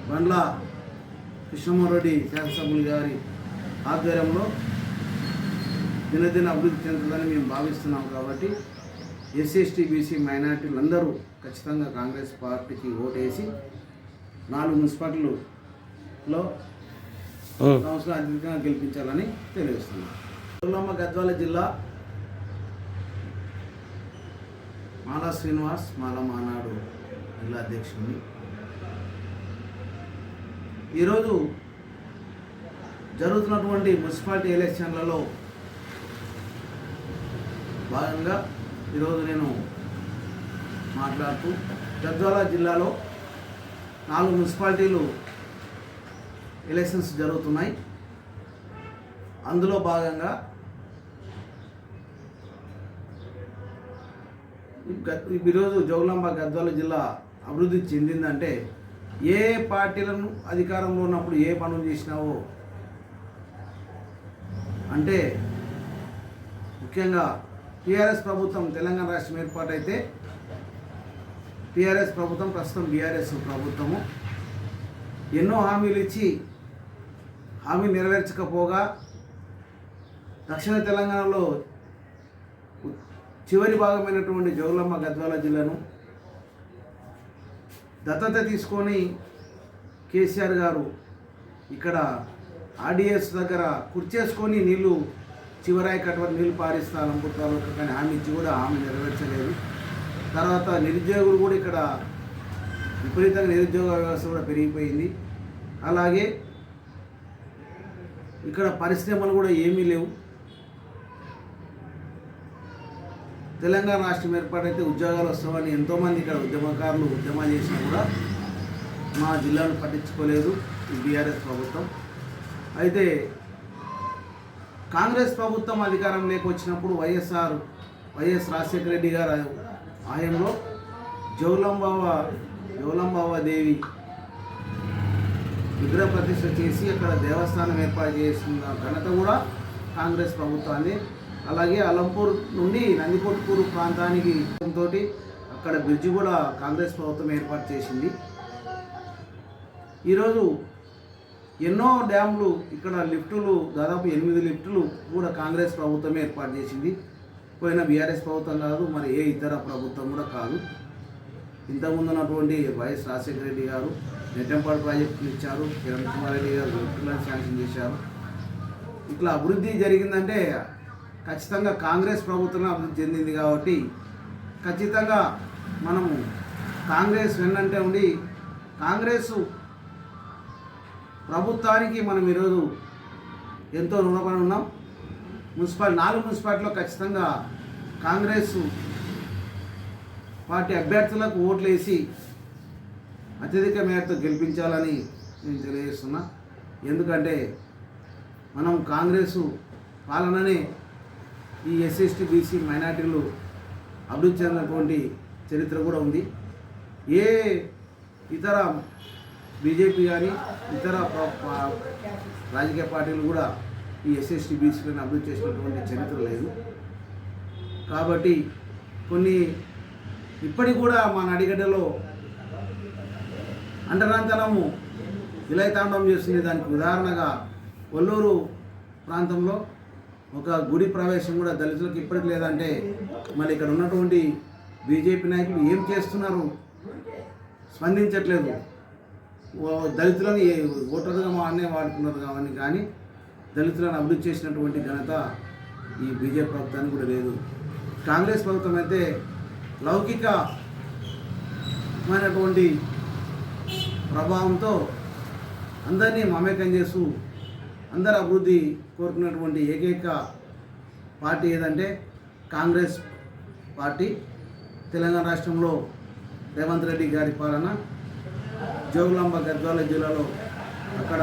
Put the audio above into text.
బండ్ల కృష్ణమోహన్ శాసనసభ్యులు గారి ఆధ్వర్యంలో దినదిన అభివృద్ధి చెందుతుందని మేము భావిస్తున్నాం. కాబట్టి ఎస్సీ ఎస్టీ బీసీ మైనార్టీలు అందరూ ఖచ్చితంగా కాంగ్రెస్ పార్టీకి ఓటేసి 4 మున్సిపాలిటీలలో సంవత్సరాలు అధికంగా గెలిపించాలని తెలియజేస్తున్నాం. జోగులాంబ గద్వాల జిల్లా మాలా శ్రీనివాస్ మాలా మానాడు జిల్లా అధ్యక్షుడిని. ఈరోజు జరుగుతున్నటువంటి మున్సిపాలిటీ ఎలక్షన్లలో భాగంగా ఈరోజు నేను మాట్లాడుతూ గద్వాల జిల్లాలో 4 మున్సిపాలిటీలు ఎలక్షన్స్ జరుగుతున్నాయి. అందులో భాగంగా ఈరోజు జోగులాంబ గద్వాల జిల్లా అభివృద్ధి చెందిందంటే ఏ పార్టీలను అధికారంలో ఉన్నప్పుడు ఏ పనులు చేసినావో అంటే ముఖ్యంగా టీఆర్ఎస్ ప్రభుత్వం తెలంగాణ రాష్ట్రం ఏర్పాటైతే టీఆర్ఎస్ ప్రభుత్వం ప్రస్తుతం బీఆర్ఎస్ ప్రభుత్వము ఎన్నో హామీలు ఇచ్చి హామీ నెరవేర్చకపోగా దక్షిణ తెలంగాణలో చివరి భాగమైనటువంటి జోగులాంబ గద్వాల జిల్లాను దత్తత తీసుకొని కేసీఆర్ గారు ఇక్కడ ఆర్డీఎస్ దగ్గర కుర్చేసుకొని నీళ్లు చివరాయి కట్టవరకు నీళ్లు పారిస్తాను కానీ హామీ ఇచ్చి కూడా హామీ నెరవేర్చలేదు. తర్వాత నిరుద్యోగులు కూడా ఇక్కడ విపరీతంగా నిరుద్యోగ వ్యవస్థ కూడా పెరిగిపోయింది. అలాగే ఇక్కడ పరిశ్రమలు కూడా ఏమీ లేవు. తెలంగాణ రాష్ట్రం ఏర్పాటైతే ఉద్యోగాలు వస్తామని ఎంతోమంది ఇక్కడ ఉద్యమకారులు ఉద్యమాలు చేసినా కూడా మా జిల్లాను పట్టించుకోలేదు ఈ బీఆర్ఎస్ ప్రభుత్వం. అయితే కాంగ్రెస్ ప్రభుత్వం అధికారంలోకి వచ్చినప్పుడు వైఎస్ రాజశేఖర రెడ్డి గారు ఆయంలో జోగులాంబ దేవి విగ్రహ ప్రతిష్ఠ చేసి అక్కడ దేవస్థానం ఏర్పాటు చేసిన ఘనత కూడా కాంగ్రెస్ ప్రభుత్వాన్ని. అలాగే అలంపూర్ నుండి నందికొట్కూరు ప్రాంతానికి తోటి అక్కడ బ్రిడ్జి కూడా కాంగ్రెస్ ప్రభుత్వం ఏర్పాటు చేసింది. ఈరోజు ఎన్నో డ్యాములు ఇక్కడ లిఫ్టులు దాదాపు 8 లిఫ్టులు కూడా కాంగ్రెస్ ప్రభుత్వమే ఏర్పాటు చేసింది. పోయిన బీఆర్ఎస్ ప్రభుత్వం కాదు, మరి ఏ ఇతర ప్రభుత్వం కూడా కాదు. ఇంతకుముందు ఉన్నటువంటి వైఎస్ రాజశేఖర రెడ్డి గారు నెట్టంపాడు ప్రాజెక్టులు ఇచ్చారు, కిరణ్ కుమార్ రెడ్డి గారు లిఫ్టులను శాంక్షన్ చేశారు. ఇట్లా అభివృద్ధి జరిగిందంటే ఖచ్చితంగా కాంగ్రెస్ ప్రభుత్వం అభివృద్ధి చెందింది. కాబట్టి ఖచ్చితంగా మనము కాంగ్రెస్ వెన్నంటే ఉండి కాంగ్రెస్ ప్రభుత్వానికి మనం ఈరోజు ఎంతో రుణపడి ఉన్నాం. 4 మున్సిపాలిటీలో ఖచ్చితంగా కాంగ్రెస్ పార్టీ అభ్యర్థులకు ఓట్లు వేసి అత్యధిక మేరతో గెలిపించాలని నేను తెలియజేస్తున్నా. ఎందుకంటే మనం కాంగ్రెస్ పాలననే ఈ ఎస్సీ ఎస్టీ బీసీ మైనార్టీలు అభివృద్ధి చెందినటువంటి చరిత్ర కూడా ఉంది. ఏ ఇతర బీజేపీ కానీ ఇతర రాజకీయ పార్టీలు కూడా ఈ ఎస్సీ ఎస్టీ బీసీలను అభివృద్ధి చేసినటువంటి చరిత్ర లేదు. కాబట్టి కొన్ని ఇప్పటికి కూడా మా నడిగడ్డలో అంటరాంతనము విలయతాండవం చేస్తుంది. దానికి ఉదాహరణగా కొల్లూరు ప్రాంతంలో ఒక గుడి ప్రవేశం కూడా దళితులకు ఇప్పటికి లేదంటే మరి ఇక్కడ ఉన్నటువంటి బీజేపీ నాయకులు ఏం చేస్తున్నారు, స్పందించట్లేదు. దళితులని ఓటర్గా అన్నే వాడుతున్నారు కావని కానీ దళితులను అభివృద్ధి చేసినటువంటి ఘనత ఈ బీజేపీ ప్రభుత్వానికి కూడా లేదు. కాంగ్రెస్ ప్రభుత్వం అయితే లౌకికమైనటువంటి ప్రభావంతో అందరినీ మమేకం చేస్తూ అందరు అభివృద్ధి కోరుకున్నటువంటి ఏకైక పార్టీ ఏదంటే కాంగ్రెస్ పార్టీ. తెలంగాణ రాష్ట్రంలో రేవంత్ రెడ్డి గారి పాలన జోగులాంబ గద్వాల జిల్లాలో అక్కడ